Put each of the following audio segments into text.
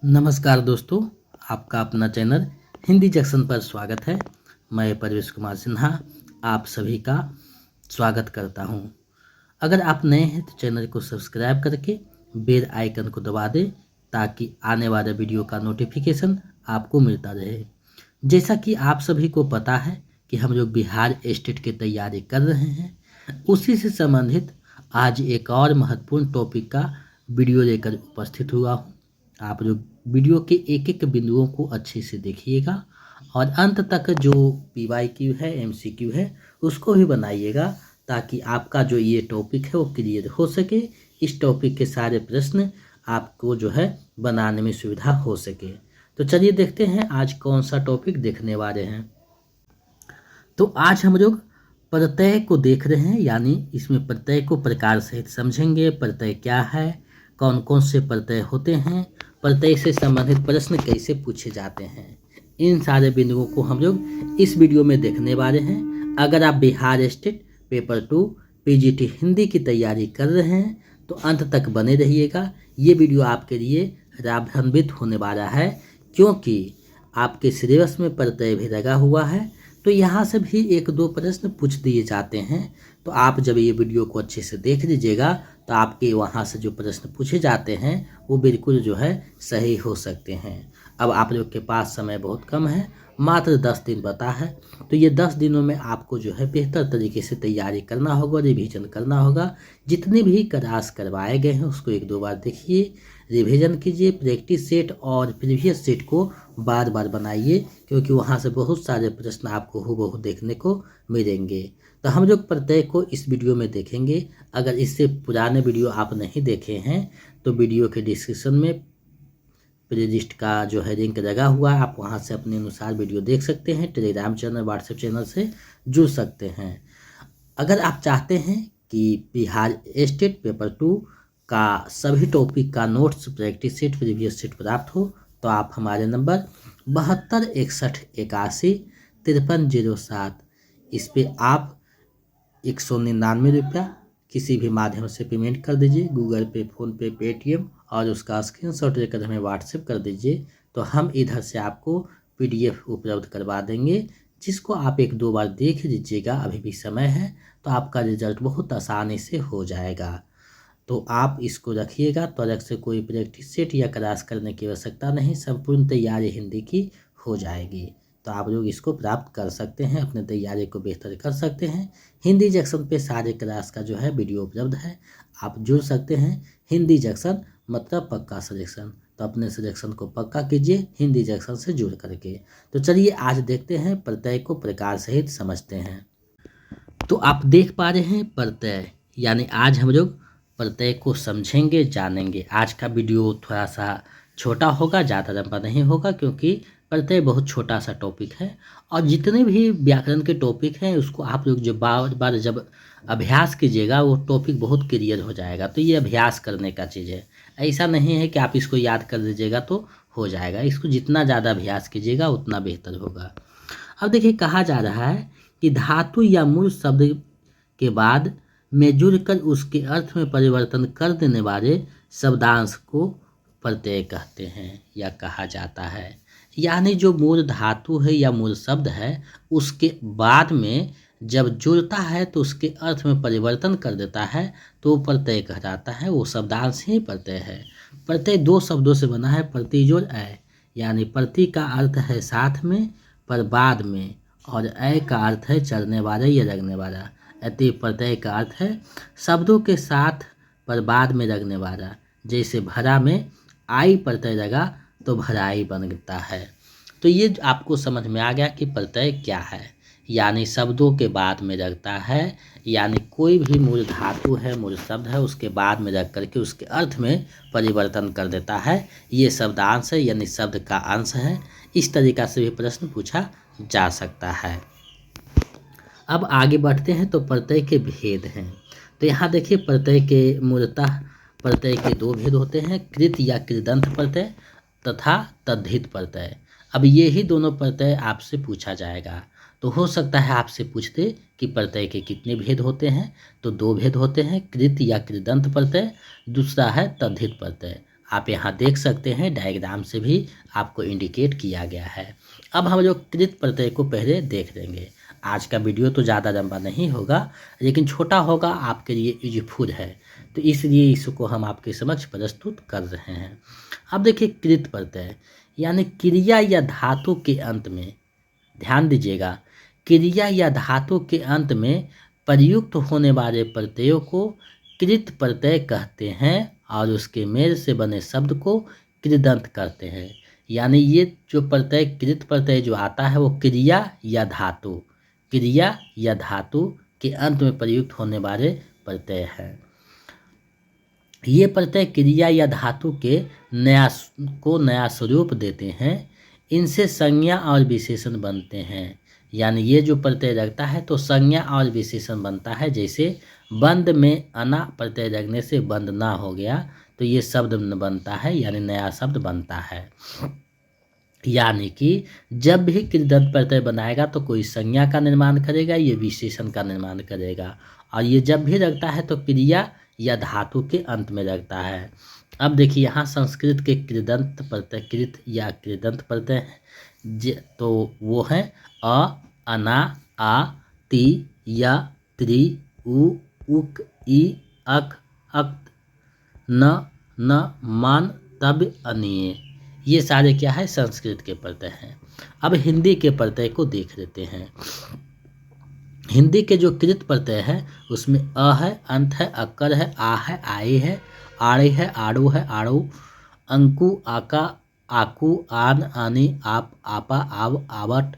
नमस्कार दोस्तों, आपका अपना चैनल हिंदी जंक्शन पर स्वागत है। मैं परवेश कुमार सिन्हा आप सभी का स्वागत करता हूं। अगर आप नए हैं तो चैनल को सब्सक्राइब करके बेल आइकन को दबा दें ताकि आने वाले वीडियो का नोटिफिकेशन आपको मिलता रहे। जैसा कि आप सभी को पता है कि हम लोग बिहार स्टेट की तैयारी कर रहे हैं, उसी से संबंधित आज एक और महत्वपूर्ण टॉपिक का वीडियो लेकर उपस्थित हुआ हूँ। आप लोग वीडियो के एक एक बिंदुओं को अच्छे से देखिएगा और अंत तक जो PYQ है, MCQ है, उसको भी बनाइएगा ताकि आपका जो ये टॉपिक है वो क्लियर हो सके। इस टॉपिक के सारे प्रश्न आपको जो है बनाने में सुविधा हो सके। तो चलिए देखते हैं आज कौन सा टॉपिक देखने वाले हैं। तो आज हम लोग प्रत्यय को देख रहे हैं, यानी इसमें प्रत्यय को प्रकार सहित समझेंगे। प्रत्यय क्या है, कौन कौन से प्रत्यय होते हैं, प्रत्यय से संबंधित प्रश्न कैसे पूछे जाते हैं, इन सारे बिंदुओं को हम लोग इस वीडियो में देखने वाले हैं। अगर आप Bihar state paper 2 PGT Hindi की तैयारी कर रहे हैं तो अंत तक बने रहिएगा। ये वीडियो आपके लिए लाभान्वित होने वाला है, क्योंकि आपके सिलेबस में प्रत्यय भी लगा हुआ है। तो यहाँ से भी एक दो प्रश्न पूछ दिए जाते हैं। तो आप जब ये वीडियो को अच्छे से देख लीजिएगा तो आपके वहाँ से जो प्रश्न पूछे जाते हैं वो बिल्कुल जो है सही हो सकते हैं। अब आप लोग के पास समय बहुत कम है, मात्र 10 दिन बता है। तो ये 10 दिनों में आपको जो है बेहतर तरीके से तैयारी करना होगा, रिवीजन करना होगा। जितने भी क्लास करवाए गए हैं उसको एक दो बार देखिए, रिवीजन कीजिए, प्रैक्टिस सेट और प्रीवियस सेट को बार बार बनाइए, क्योंकि वहाँ से बहुत सारे प्रश्न आपको हूबहू देखने को मिलेंगे। तो हम लोग प्रत्यय को इस वीडियो में देखेंगे। अगर इससे पुराने वीडियो आप नहीं देखे हैं तो वीडियो के डिस्क्रिप्शन में प्लेलिस्ट का जो है लिंक लगा हुआ है, आप वहाँ से अपने अनुसार वीडियो देख सकते हैं। टेलीग्राम चैनल, व्हाट्सएप चैनल से जुड़ सकते हैं। अगर आप चाहते हैं कि बिहार स्टेट पेपर 2 का सभी टॉपिक का notes, practice set, previous set प्राप्त हो तो आप हमारे नंबर 7261815307 इस पे आप 199 रुपया किसी भी माध्यम से पेमेंट कर दीजिए, गूगल पे, फ़ोनपे, पेटीएम, और उसका स्क्रीनशॉट लेकर हमें व्हाट्सएप कर दीजिए। तो हम इधर से आपको PDF उपलब्ध करवा देंगे, जिसको आप एक दो बार देख लीजिएगा, अभी भी समय है, तो आपका रिजल्ट बहुत आसानी से हो जाएगा। तो आप इसको रखिएगा। तो अलग से कोई प्रैक्टिस सेट या क्लास करने की आवश्यकता नहीं, संपूर्ण तैयारी हिंदी की हो जाएगी। तो आप लोग इसको प्राप्त कर सकते हैं, अपने तैयारी को बेहतर कर सकते हैं। हिंदी जंक्शन पे सारे क्लास का जो है वीडियो उपलब्ध है, आप जुड़ सकते हैं। हिंदी जंक्शन मतलब पक्का सिलेक्शन। तो अपने सिलेक्शन को पक्का कीजिए हिंदी जंक्शन से जुड़ करके। तो चलिए आज देखते हैं, प्रत्यय को प्रकार सहित समझते हैं। तो आप देख पा रहे हैं प्रत्यय, यानी आज हम लोग प्रत्यय को समझेंगे, जानेंगे। आज का वीडियो थोड़ा सा छोटा होगा, ज़्यादा लंबा नहीं होगा, क्योंकि प्रत्यय बहुत छोटा सा टॉपिक है। और जितने भी व्याकरण के टॉपिक हैं उसको आप लोग जो बार बार जब अभ्यास कीजिएगा वो टॉपिक बहुत क्लियर हो जाएगा। तो ये अभ्यास करने का चीज़ है, ऐसा नहीं है कि आप इसको याद कर लीजिएगा तो हो जाएगा। इसको जितना ज़्यादा अभ्यास कीजिएगा उतना बेहतर होगा। अब देखिए, कहा जा रहा है कि धातु या मूल शब्द के बाद में जुड़कर उसके अर्थ में परिवर्तन कर देने वाले शब्दांश को प्रत्यय कहते हैं या कहा जाता है। यानी जो मूल धातु है या मूल शब्द है उसके बाद में जब जुड़ता है तो उसके अर्थ में परिवर्तन कर देता है तो वो प्रत्यय कहलाता है, वो शब्दांश ही प्रत्यय है। प्रत्यय दो शब्दों से बना है, प्रतिजोड़ अय। यानी प्रति का अर्थ है साथ में, पर बाद में, और अय का अर्थ है चलने वाला या लगने वाला। अतः प्रत्यय का अर्थ है शब्दों के साथ पर बाद में लगने वाला। जैसे भरा में आई प्रत्यय लगा तो भराई बनता है। तो ये आपको समझ में आ गया कि प्रत्यय क्या है, यानी शब्दों के बाद में लगता है। यानी कोई भी मूल धातु है, मूल शब्द है, उसके बाद में रख करके उसके अर्थ में परिवर्तन कर देता है। ये शब्दांश है, यानी शब्द का अंश है। इस तरीका से भी प्रश्न पूछा जा सकता है। अब आगे बढ़ते हैं तो प्रत्यय के भेद हैं। तो यहाँ देखिए, प्रत्यय के मूलतः प्रत्यय के दो भेद होते हैं, कृत या कृदंत प्रत्यय तथा तद्धित प्रत्यय। अब ये ही दोनों प्रत्यय आपसे पूछा जाएगा। तो हो सकता है आपसे पूछते कि प्रत्यय के कितने भेद होते हैं। तो दो भेद होते हैं, कृत या कृदंत प्रत्यय, दूसरा है तद्धित प्रत्यय। आप यहाँ देख सकते हैं, डायग्राम से भी आपको इंडिकेट किया गया है। अब हम लोग कृत प्रत्यय को पहले देख लेंगे। आज का वीडियो तो ज़्यादा लंबा नहीं होगा, लेकिन छोटा होगा, आपके लिए यूजफुल है, तो इसलिए इसको हम आपके समक्ष प्रस्तुत कर रहे हैं। अब देखिए, कृत प्रत्यय यानी क्रिया या धातु के अंत में, ध्यान दीजिएगा, क्रिया या धातु के अंत में प्रयुक्त होने वाले प्रत्ययों को कृत प्रत्यय कहते हैं और उसके मेल से बने शब्द को कृदंत करते हैं। यानी ये जो प्रत्यय, कृत प्रत्यय जो आता है, वो क्रिया या धातु के अंत में प्रयुक्त होने वाले प्रत्यय है। ये प्रत्यय क्रिया या धातु के नया स्वरूप देते हैं। इनसे संज्ञा और विशेषण बनते हैं। यानी ये जो प्रत्यय लगता है तो संज्ञा और विशेषण बनता है। जैसे बंद में अना प्रत्यय लगने से बंद ना हो गया, तो ये शब्द बनता है, यानी नया शब्द बनता है। यानी कि जब भी कृदंत प्रत्यय बनाएगा तो कोई संज्ञा का निर्माण करेगा, ये विशेषण का निर्माण करेगा, और ये जब भी लगता है तो क्रिया या धातु के अंत में लगता है। अब देखिए, यहाँ संस्कृत के कृदंत प्रत्यय, कृत या कृदंत प्रत्यय है, तो वो है अ, अना, आ, ति, या, त्रि, उ, उक, ई, अक, अक्त, न, मान, तब, अनीय। ये सारे क्या है, संस्कृत के प्रत्यय हैं। अब हिंदी के प्रत्यय को देख लेते हैं। हिंदी के जो कृत प्रत्यय है उसमें अ है, अंत है, अकर है, आ है, आए है, आड़े है, आड़ू है, आड़ू, अंकु, आका, आकू, आन, आनी, आप, आपा, आव, आवट,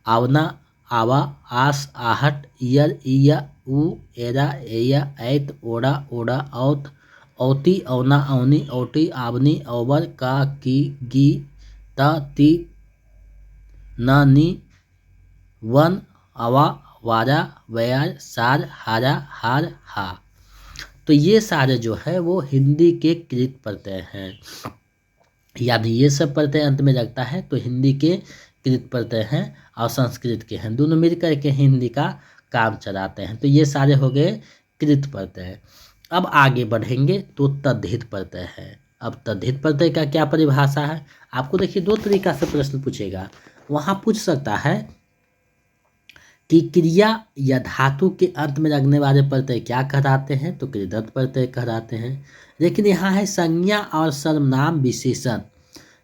आवना, आवा, आस, आहट, ईयर, ईया, ऊ, एरा, एया, ऐत, ओड़ा, ओड़ा, औत, औती, औना, औनी, औटी, आवनी, औवर, का, की, गी, ता, ती, ना, नी, वन, अवा, वारा, व्यार, सार, हारा, हार, हा। तो ये सारे जो है वो हिंदी के कृत प्रत्यय हैं। यानी ये सब प्रत्यय अंत में लगता है तो हिंदी के कृत प्रत्यय हैं और संस्कृत के हैं, दोनों मिलकर के हिंदी का काम चलाते हैं। तो ये सारे हो गए कृत प्रत्यय। अब आगे बढ़ेंगे तो तद्धित प्रत्यय है। अब तद्धित प्रत्यय का क्या परिभाषा है? आपको देखिए, दो तरीका से प्रश्न पूछेगा। वहाँ पूछ सकता है कि क्रिया या धातु के अंत में लगने वाले प्रत्यय क्या कहलाते हैं, तो कृदंत प्रत्यय कहलाते हैं। लेकिन यहाँ है संज्ञा और सर्वनाम विशेषण।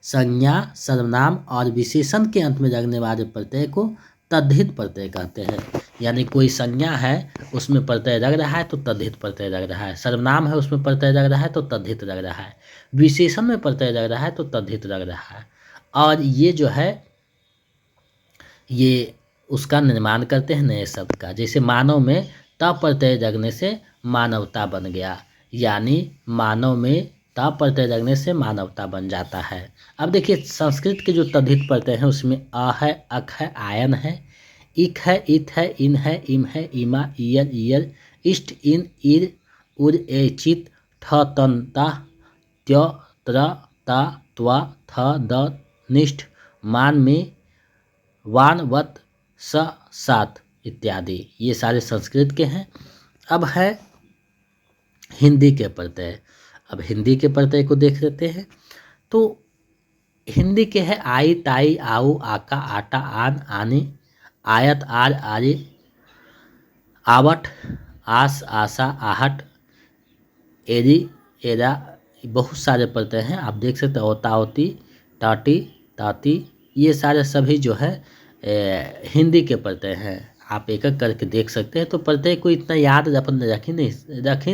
संज्ञा, सर्वनाम और विशेषण के अंत में लगने वाले प्रत्यय को तद्धित प्रत्यय कहते हैं। यानी कोई संज्ञा है, उसमें प्रत्यय लग रहा है तो तद्धित प्रत्यय लग रहा है, सर्वनाम है उसमें प्रत्यय लग रहा है तो तद्धित लग रहा है, विशेषण में प्रत्यय लग रहा है तो तद्धित लग रहा है। और ये जो है ये उसका निर्माण करते हैं नए शब्द का। जैसे मानव में त प्रत्यय लगने से मानवता बन गया, यानी मानव में त प्रत्यय लगने से मानवता बन जाता है। अब देखिए, संस्कृत के जो तद्धित प्रत्यय हैं उसमें अ है, अक है, आयन है, इक है, इत है, इन है, इम है, इमा, ईयर, ईयर, इष्ट, इन, ईर, उर, ए, चित, ठ, तन, ता, त्य, त्र, ता, त्वा, थ, द, निष्ठ, मान में, वान, वत, स, सात इत्यादि। ये सारे संस्कृत के हैं। अब है हिंदी के प्रत्यय। अब हिंदी के प्रत्यय को देख लेते हैं। तो हिंदी के है आई, ताई, आओ, आका, आटा, आन, आनी, आयत, आर, आर्य, आवट, आस, आशा, आहट, एरी, एरा। बहुत सारे प्रत्यय हैं, आप देख सकते हैं। ओतावती, टाटी, ताती, ये सारे सभी जो है हिंदी के प्रत्यय हैं। आप एक एक करके देख सकते हैं। तो प्रत्यय को इतना याद अपन रख ही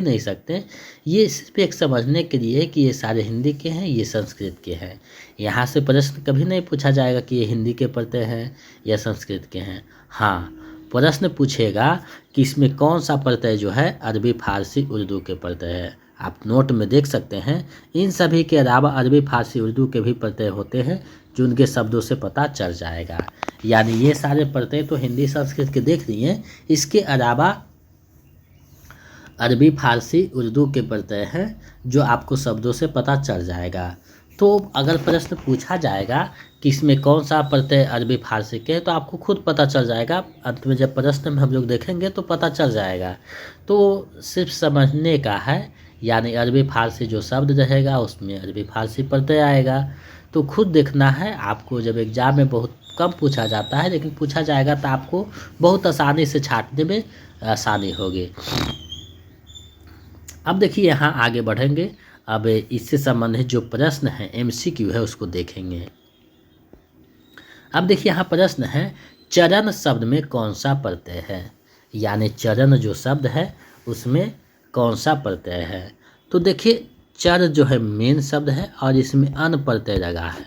नहीं सकते। ये सिर्फ एक समझने के लिए कि ये सारे हिंदी के हैं, ये संस्कृत के हैं। यहाँ से प्रश्न कभी नहीं पूछा जाएगा कि ये हिंदी के प्रत्यय हैं या संस्कृत के हैं। हाँ, प्रश्न पूछेगा कि इसमें कौन सा प्रत्यय जो है अरबी, फारसी, उर्दू के प्रत्यय है। आप नोट में देख सकते हैं। इन सभी के अलावा अरबी, फारसी, उर्दू के भी प्रत्यय होते हैं जो उनके शब्दों से पता चल जाएगा। यानी ये सारे प्रत्यय तो हिंदी, संस्कृत के देख लिए। इसके अलावा अरबी, फारसी, उर्दू के प्रत्यय हैं जो आपको शब्दों से पता चल जाएगा। तो अगर प्रश्न पूछा जाएगा कि इसमें कौन सा प्रत्यय अरबी, फारसी के, तो आपको खुद पता चल जाएगा। अंत में जब प्रश्न में हम लोग देखेंगे तो पता चल जाएगा। तो सिर्फ समझने का है, यानी अरबी फारसी जो शब्द रहेगा उसमें अरबी फारसी प्रत्यय आएगा। तो खुद देखना है आपको, जब एग्जाम में बहुत कम पूछा जाता है लेकिन पूछा जाएगा तो आपको बहुत आसानी से छांटने में आसानी होगी। अब देखिए यहाँ आगे बढ़ेंगे। अब इससे संबंधित जो प्रश्न है MCQ है उसको देखेंगे। अब देखिए यहाँ प्रश्न है, चरण शब्द में कौन सा प्रत्यय है, यानी चरण जो शब्द है उसमें कौन सा प्रत्यय है। तो देखिए चर जो है मेन शब्द है और इसमें अन प्रत्यय लगा है,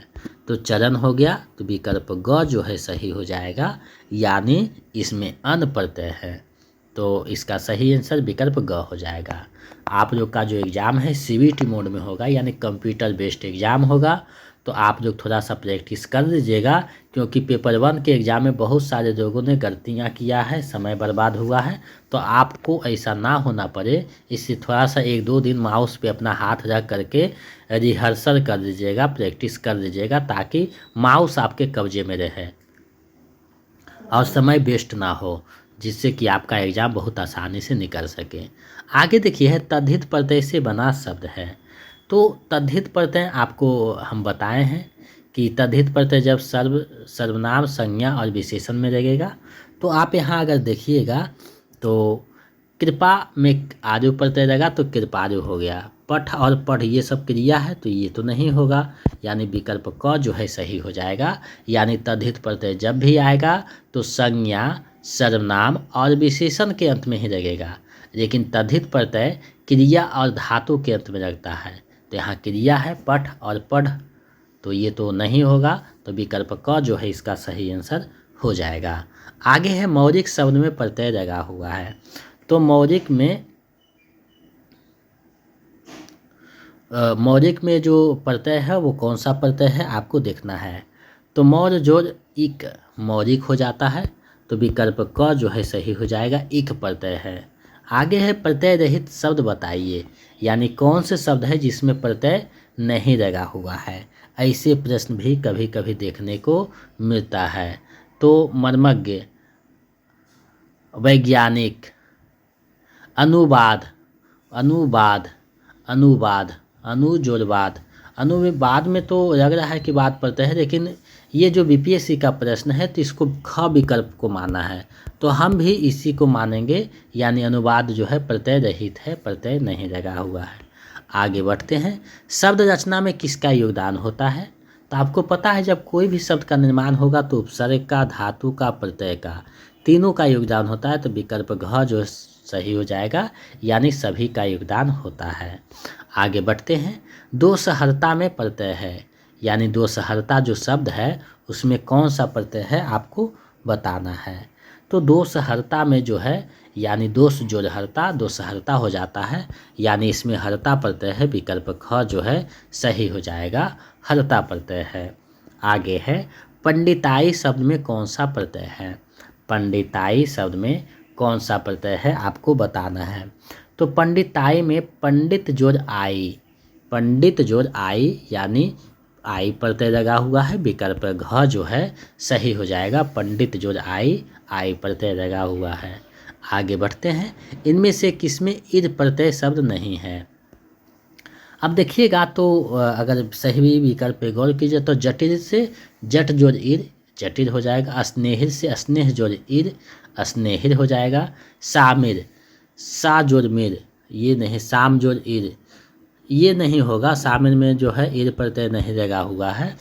तो चरण हो गया, तो विकल्प ग जो है सही हो जाएगा, यानी इसमें अन प्रत्यय है, तो इसका सही आंसर विकल्प ग हो जाएगा। आप लोग का जो एग्ज़ाम है CBT मोड में होगा, यानी कंप्यूटर बेस्ड एग्ज़ाम होगा, तो आप लोग थोड़ा सा प्रैक्टिस कर लीजिएगा, क्योंकि पेपर 1 के एग्ज़ाम में बहुत सारे लोगों ने गलतियां किया है, समय बर्बाद हुआ है, तो आपको ऐसा ना होना पड़े, इससे थोड़ा सा 1-2 दिन माउस पे अपना हाथ रख करके रिहर्सल कर लीजिएगा, प्रैक्टिस कर लीजिएगा, ताकि माउस आपके कब्जे में रहे और समय वेस्ट ना हो, जिससे कि आपका एग्ज़ाम बहुत आसानी से निकल सके। आगे देखिए है तद्धित प्रत्यय से बना शब्द है। तो तद्धित प्रत्यय आपको हम बताए हैं कि तद्धित प्रत्यय जब सर्वनाम संज्ञा और विशेषण में लगेगा, तो आप यहाँ अगर देखिएगा तो कृपा में आदि प्रत्यय लगा तो कृपादि हो गया, पठ और पढ़ ये सब क्रिया है तो ये तो नहीं होगा, यानी विकल्प क जो है सही हो जाएगा। यानी तद्धित प्रत्यय जब भी आएगा तो संज्ञा सर्वनाम और विशेषण के अंत में ही लगेगा, लेकिन तद्धित प्रत्यय क्रिया और धातु के अंत में लगता है, तो यहाँ क्रिया है पठ और पढ़, तो ये तो नहीं होगा, तो विकल्प क जो है इसका सही आंसर हो जाएगा। आगे है मौलिक शब्द में प्रत्यय लगा हुआ है। तो मौलिक में जो प्रत्यय है वो कौन सा प्रत्यय है आपको देखना है। तो मौर्य जोड़ इक मौलिक हो जाता है, तो विकल्प क जो है सही हो जाएगा, इक प्रत्यय है। आगे है प्रत्यय रहित शब्द बताइए, यानी कौन से शब्द है जिसमें प्रत्यय नहीं लगा हुआ है। ऐसे प्रश्न भी कभी कभी देखने को मिलता है। तो मर्मज्ञ, वैज्ञानिक, अनुवाद, अनुवाद में तो लग रहा है कि बात प्रत्यय है, लेकिन ये जो BPSC का प्रश्न है तो इसको ख विकल्प को माना है, तो हम भी इसी को मानेंगे, यानी अनुवाद जो है प्रत्यय रहित है, प्रत्यय नहीं लगा हुआ है। आगे बढ़ते हैं। शब्द रचना में किसका योगदान होता है। तो आपको पता है जब कोई भी शब्द का निर्माण होगा तो उपसर्ग का, धातु का, प्रत्यय का, तीनों का योगदान होता है, तो विकल्प घ जो सही हो जाएगा, यानी सभी का योगदान होता है। आगे बढ़ते हैं। दोषहर्ता में प्रत्यय है, यानी दोषहर्ता जो शब्द है उसमें कौन सा प्रत्यय है आपको बताना है। तो दोषहर्ता में जो है, यानी दोष जोड़ हर्ता, दोषहर्ता हो जाता है, यानी इसमें हर्ता प्रत्यय है, विकल्प ख जो है सही हो जाएगा, हर्ता प्रत्यय है। आगे है पंडिताई शब्द में कौन सा प्रत्यय है। पंडिताई शब्द में कौन सा प्रत्यय है आपको बताना है। तो पंडिताई में पंडित जोड़ आई, पंडित जोड़ आई, यानी आई प्रत्यय लगा हुआ है, विकल्प घ जो है सही हो जाएगा, पंडित जोड़ आई प्रत्यय लगा हुआ है। आगे बढ़ते हैं। इनमें से किसमें इद प्रत्यय शब्द नहीं है। अब देखिएगा तो अगर सही विकल्प पे गौर कीजिए तो जटिल से जट जोड़ ईद जटिल हो जाएगा, स्नेहिर से स्नेह जोड़ ईद स्नेहिर हो जाएगा, सामिर सा जोड़ मिर ये नहीं, साम जोड़ ईद ये नहीं होगा, सामिर में जो है ईद प्रत्यय नहीं लगा हुआ है,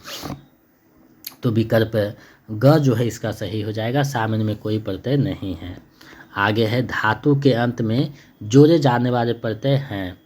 तो विकल्प ग जो है इसका सही हो जाएगा, सामिर में कोई प्रत्यय नहीं है। आगे है धातु के अंत में जोड़े जाने वाले प्रत्यय हैं।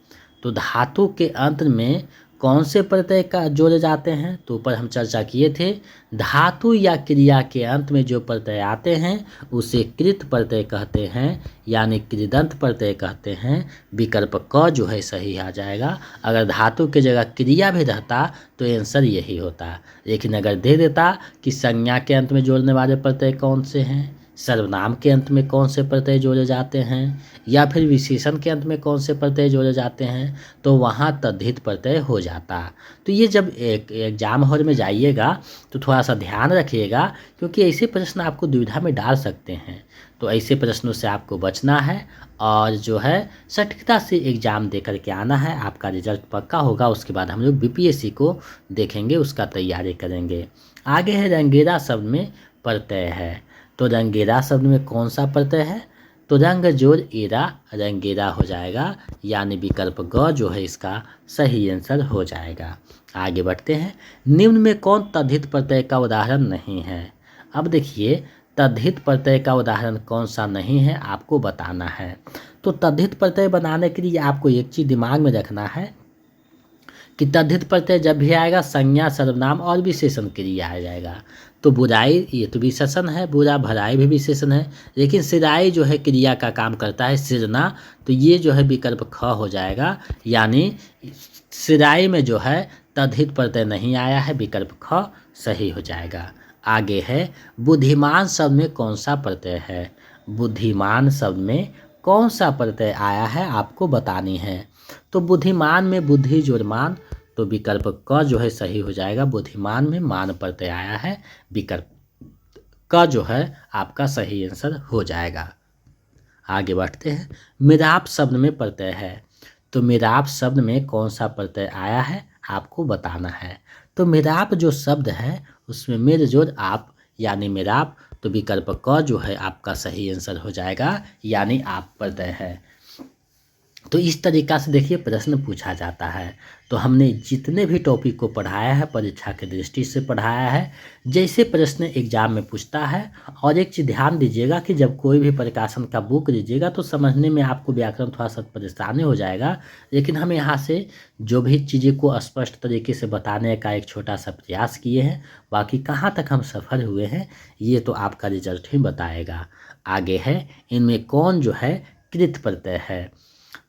तो धातु के अंत में कौन से प्रत्यय का जोड़े जाते हैं, तो ऊपर हम चर्चा किए थे, धातु या क्रिया के अंत में जो प्रत्यय आते हैं उसे कृत प्रत्यय कहते हैं, यानी कृदंत प्रत्यय कहते हैं, विकल्प क जो है सही आ जाएगा। अगर धातु की जगह क्रिया भी रहता तो आंसर यही होता, लेकिन अगर दे देता कि संज्ञा के अंत में जोड़ने वाले प्रत्यय कौन से हैं, सर्वनाम के अंत में कौन से प्रत्यय जोड़े जाते हैं या फिर विशेषण के अंत में कौन से प्रत्यय जोड़े जाते हैं, तो वहाँ तद्धित प्रत्यय हो जाता। तो ये जब एक एग्जाम हॉल में जाइएगा तो थोड़ा सा ध्यान रखिएगा, क्योंकि ऐसे प्रश्न आपको दुविधा में डाल सकते हैं। तो ऐसे प्रश्नों से आपको बचना है और जो है सटीकता से एग्ज़ाम दे करके आना है। आपका रिजल्ट पक्का होगा, उसके बाद हम लोग बीपीएससी को देखेंगे, उसका तैयारी करेंगे। आगे है रंगेरा शब्द में प्रत्यय है। तो रंगेरा शब्द में कौन सा प्रत्यय है, तो रंग जोड़ एरा रंगेरा हो जाएगा, यानी विकल्प ग जो है इसका सही आंसर हो जाएगा। आगे बढ़ते हैं। निम्न में कौन तद्धित प्रत्यय का उदाहरण नहीं है। अब देखिए तद्धित प्रत्यय का उदाहरण कौन सा नहीं है आपको बताना है। तो तद्धित प्रत्यय बनाने के लिए आपको एक चीज़ दिमाग में रखना है कि तद्धित प्रत्यय जब भी आएगा संज्ञा सर्वनाम और विशेषण क्रिया आ जाएगा। तो बुराई ये तो विशेषण है, बुरा भराई भी विशेषण है, लेकिन सिराई जो है क्रिया का काम करता है सृजना, तो ये जो है विकल्प ख हो जाएगा, यानी सिराई में जो है तद्धित प्रत्यय नहीं आया है, विकल्प ख सही हो जाएगा। आगे है बुद्धिमान शब्द में कौन सा प्रत्यय है। बुद्धिमान शब्द में कौन सा प्रत्यय आया है आपको बतानी है। तो बुद्धिमान में बुद्धि जोड़ मान, तो विकल्प क जो है सही हो जाएगा। बुद्धिमान में मान प्रत्यय आया है, विकल्प क जो है आपका सही आंसर हो जाएगा। आगे बढ़ते हैं। मिराप शब्द में प्रत्यय है। तो मिराप शब्द में कौन सा प्रत्यय आया है आपको बताना है। तो मिराप जो शब्द है उसमें मेर जोड़ आप, यानी मिराप, तो विकल्प क जो है आपका सही आंसर हो जाएगा, यानी आप प्रत्यय है। तो इस तरीक़ा से देखिए प्रश्न पूछा जाता है। तो हमने जितने भी टॉपिक को पढ़ाया है परीक्षा की दृष्टि से पढ़ाया है, जैसे प्रश्न एग्जाम में पूछता है। और एक चीज़ ध्यान दीजिएगा कि जब कोई भी प्रकाशन का बुक लीजिएगा तो समझने में आपको व्याकरण थोड़ा सा परेशानी हो जाएगा, लेकिन हम यहाँ से जो भी चीज़ें को स्पष्ट तरीके से बताने का एक छोटा सा प्रयास किए हैं। बाकी कहाँ तक हम सफल हुए हैं ये तो आपका रिजल्ट ही बताएगा। आगे है इनमें कौन जो है कृत प्रत्यय है।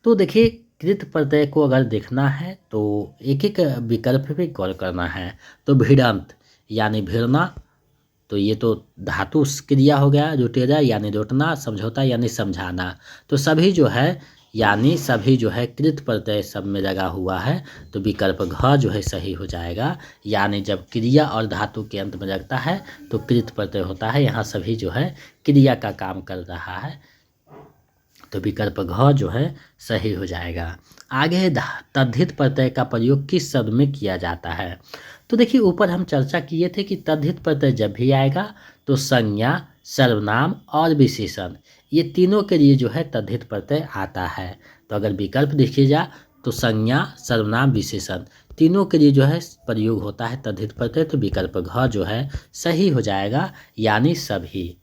तो देखिए कृत प्रत्यय को अगर देखना है तो एक एक विकल्प पे गौर करना है। तो भिड़ंत यानी भिड़ना, तो ये तो धातु क्रिया हो गया। रुटेरा यानी रोटना, समझौता यानी समझाना, तो सभी जो है यानी सभी जो है कृत प्रत्यय सब में लगा हुआ है, तो विकल्प घ जो है सही हो जाएगा। यानी जब क्रिया और धातु के अंत में लगता है तो कृत प्रत्यय होता है। यहाँ सभी जो है क्रिया का काम कर रहा है, तो विकल्प घ जो है सही हो जाएगा। आगे है तद्धित प्रत्यय का प्रयोग किस शब्द में किया जाता है। तो देखिए ऊपर हम चर्चा किए थे कि तद्धित प्रत्यय जब भी आएगा तो संज्ञा, सर्वनाम और विशेषण, ये तीनों के लिए जो है तद्धित प्रत्यय आता है। तो अगर विकल्प देखिएगा तो संज्ञा, सर्वनाम, विशेषण तीनों के लिए जो है प्रयोग होता है तद्धित प्रत्यय, तो विकल्प घ जो है सही हो जाएगा, यानी सभी।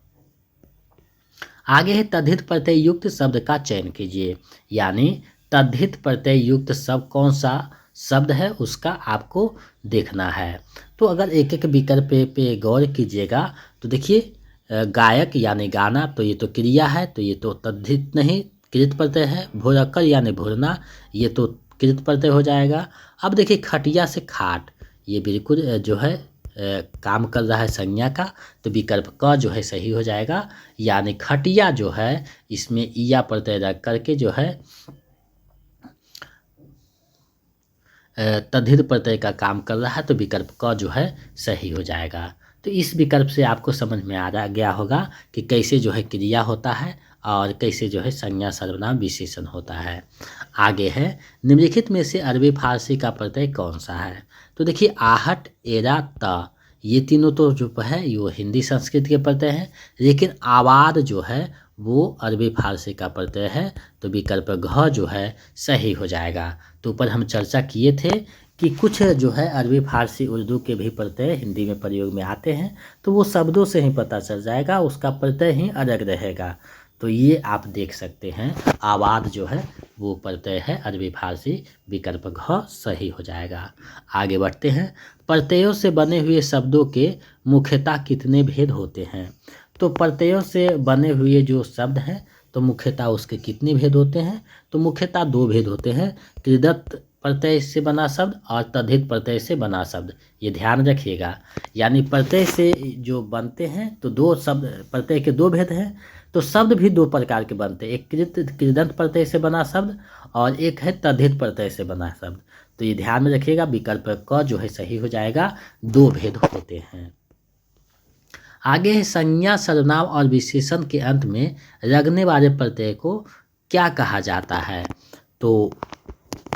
आगे है तद्धित प्रत्यय युक्त शब्द का चयन कीजिए। यानी तद्धित प्रत्यय युक्त शब्द कौन सा शब्द है उसका आपको देखना है। तो अगर एक एक विकल्प पे गौर कीजिएगा तो देखिए गायक यानी गाना, तो ये तो क्रिया है, तो ये तो तद्धित नहीं कृत प्रत्यय है। भोरक्कर यानी भोरना, ये तो कृत प्रत्यय हो जाएगा। अब देखिए खटिया से खाट, ये बिल्कुल जो है काम कर रहा है संज्ञा का, तो विकल्प क जो है सही हो जाएगा। यानी खटिया जो है इसमें ईया प्रत्यय रख करके जो है तद्धित प्रत्यय का काम कर रहा है, तो विकल्प क जो है सही हो जाएगा। तो इस विकल्प से आपको समझ में आ गया होगा कि कैसे जो है क्रिया होता है और कैसे जो है संज्ञा, सर्वनाम, विशेषण होता है। आगे है निम्नलिखित में से अरबी फारसी का प्रत्यय कौन सा है। तो देखिए आहट, एरा, त, ये तीनों तो जो है ये हिंदी संस्कृत के प्रत्यय हैं, लेकिन आवाद जो है वो अरबी फारसी का प्रत्यय है, तो विकल्प घ जो है सही हो जाएगा। तो ऊपर हम चर्चा किए थे कि कुछ जो है अरबी फारसी उर्दू के भी प्रत्यय हिंदी में प्रयोग में आते हैं, तो वो शब्दों से ही पता चल जाएगा, उसका प्रत्यय ही अलग रहेगा। तो ये आप देख सकते हैं आवाज़ जो है वो प्रत्यय है अरबी फारसी, विकल्प घ सही हो जाएगा। आगे बढ़ते हैं। प्रत्ययों से बने हुए शब्दों के मुख्यतः कितने भेद होते हैं। तो प्रत्ययों से बने हुए जो शब्द हैं तो मुख्यतः उसके कितने भेद होते हैं। तो मुख्यतः दो भेद होते हैं, कृदत्त प्रत्यय से बना शब्द और तद्धित प्रत्यय से बना शब्द, ये ध्यान रखिएगा। यानी प्रत्यय से जो बनते हैं तो दो शब्द, प्रत्यय के दो भेद हैं, तो शब्द भी दो प्रकार के बनते हैं, एक कृदंत प्रत्यय से बना शब्द और एक है तद्धित प्रत्यय से बना शब्द। तो ये ध्यान में रखिएगा, विकल्प क जो है सही हो जाएगा, दो भेद होते हैं। आगे है संज्ञा सर्वनाम और विशेषण के अंत में लगने वाले प्रत्यय को क्या कहा जाता है। तो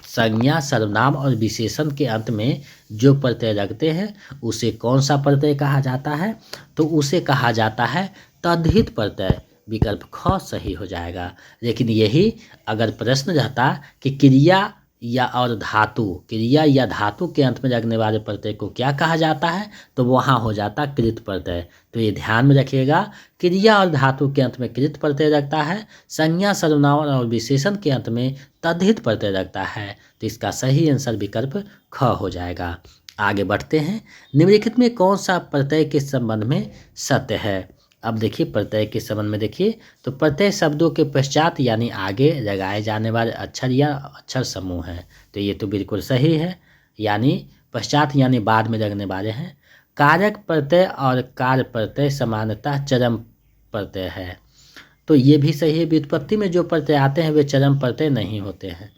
संज्ञा सर्वनाम और विशेषण के अंत में जो प्रत्यय लगते हैं उसे कौन सा प्रत्यय कहा जाता है, तो उसे कहा जाता है तद्धित प्रत्यय। विकल्प ख सही हो जाएगा। लेकिन यही अगर प्रश्न रहता कि क्रिया या धातु के अंत में लगने वाले प्रत्यय को क्या कहा जाता है, तो वहाँ हो जाता कृत प्रत्यय। तो ये ध्यान में रखिएगा, क्रिया और धातु के अंत में कृत प्रत्यय लगता है, संज्ञा सर्वनाम और विशेषण के अंत में तद्धित प्रत्यय लगता है। तो इसका सही आंसर विकल्प ख हो जाएगा। आगे बढ़ते हैं, निम्नलिखित में कौन सा प्रत्यय के संबंध में सत्य है। अब देखिए प्रत्यय के संबंध में देखिए, तो प्रत्यय शब्दों के पश्चात यानी आगे लगाए जाने वाले अक्षर या अक्षर समूह है। तो ये तो बिल्कुल सही है, यानी पश्चात यानी बाद में लगने वाले हैं। कारक प्रत्यय और कार्य प्रत्यय सामान्यतः चरम प्रत्यय है, तो ये भी सही है। व्युत्पत्ति में जो प्रत्यय आते हैं वे चरम प्रत्यय नहीं होते हैं,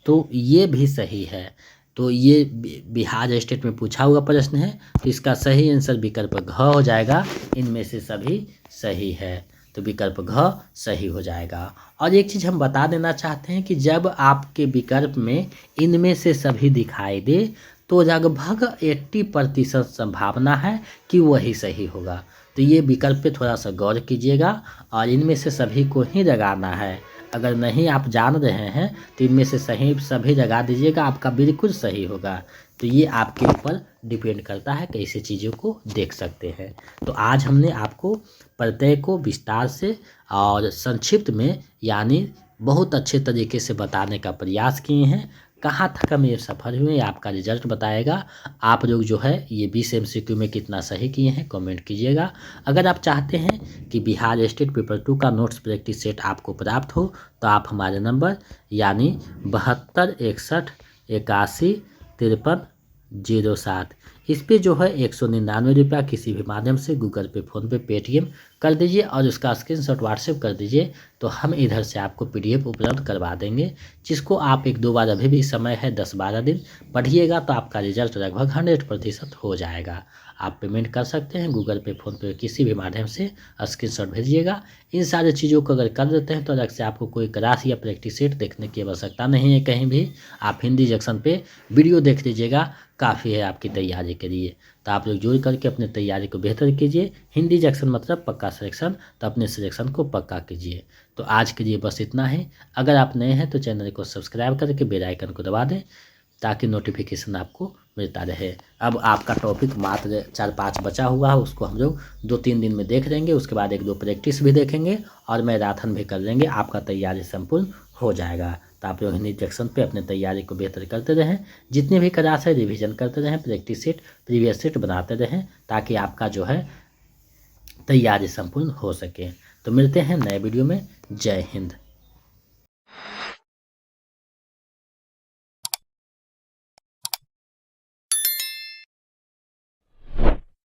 तो ये भी सही है। तो ये बिहार स्टेट में पूछा हुआ प्रश्न है, तो इसका सही आंसर विकल्प घ हो जाएगा। इनमें से सभी सही है, तो विकल्प घ सही हो जाएगा। और एक चीज़ हम बता देना चाहते हैं कि जब आपके विकल्प में इनमें से सभी दिखाई दे तो लगभग 80% संभावना है कि वही सही होगा। तो ये विकल्प पे थोड़ा सा गौर कीजिएगा और इनमें से सभी को ही लगाना है। अगर नहीं आप जान रहे हैं तो इनमें से सही सभी लगा दीजिएगा, आपका बिल्कुल सही होगा। तो ये आपके ऊपर डिपेंड करता है कैसे चीज़ों को देख सकते हैं। तो आज हमने आपको प्रत्यय को विस्तार से और संक्षिप्त में यानी बहुत अच्छे तरीके से बताने का प्रयास किए हैं। कहाँ तक हम ये सफल हुए आपका रिजल्ट बताएगा। आप लोग जो है ये 20 MCQ में कितना सही किए हैं कमेंट कीजिएगा। अगर आप चाहते हैं कि बिहार स्टेट पेपर 2 का नोट्स प्रैक्टिस सेट आपको प्राप्त हो तो आप हमारे नंबर यानी 72 61 81 53 07 इस पे जो है 199 रुपया किसी भी माध्यम से गूगल पे, फ़ोन पे, पेटीएम कर दीजिए और उसका स्क्रीनशॉट व्हाट्सएप कर दीजिए, तो हम इधर से आपको PDF उपलब्ध करवा देंगे, जिसको आप 1-2 बार, अभी भी समय है 10-12 दिन पढ़िएगा तो आपका रिजल्ट लगभग 100% हो जाएगा। आप पेमेंट कर सकते हैं गूगल पे, फ़ोन पे, किसी भी माध्यम से स्क्रीनशॉट भेजिएगा। इन सारी चीज़ों को अगर कर देते हैं तो अलग से आपको कोई क्लास या प्रैक्टिस सेट देखने की आवश्यकता नहीं है कहीं भी। आप हिंदी जंक्शन पे वीडियो देख लीजिएगा, काफ़ी है आपकी तैयारी के लिए। तो आप लोग जुड़ करके अपनी तैयारी को बेहतर कीजिए। हिंदी जंक्शन मतलब पक्का सिलेक्शन, तो अपने सिलेक्शन को पक्का कीजिए। तो आज के लिए बस इतना ही। अगर आप नए हैं तो चैनल को सब्सक्राइब करके बेल आइकन को दबा दें ताकि नोटिफिकेशन आपको मिलता रहे। अब आपका टॉपिक मात्र 4-5 बचा हुआ है, उसको हम लोग 2-3 दिन में देख लेंगे। उसके बाद 1-2 प्रैक्टिस भी देखेंगे और मैराथन भी कर लेंगे। आपका तैयारी संपूर्ण हो जाएगा। तो आप लोग हिंदी जंक्शन पे अपने तैयारी को बेहतर करते रहें। जितनी भी क्लास है रिवीजन करते रहें, प्रैक्टिस सेट, प्रीवियस सेट बनाते रहें, ताकि आपका जो है तैयारी संपूर्ण हो सके। तो मिलते हैं नए वीडियो में। जय हिंद।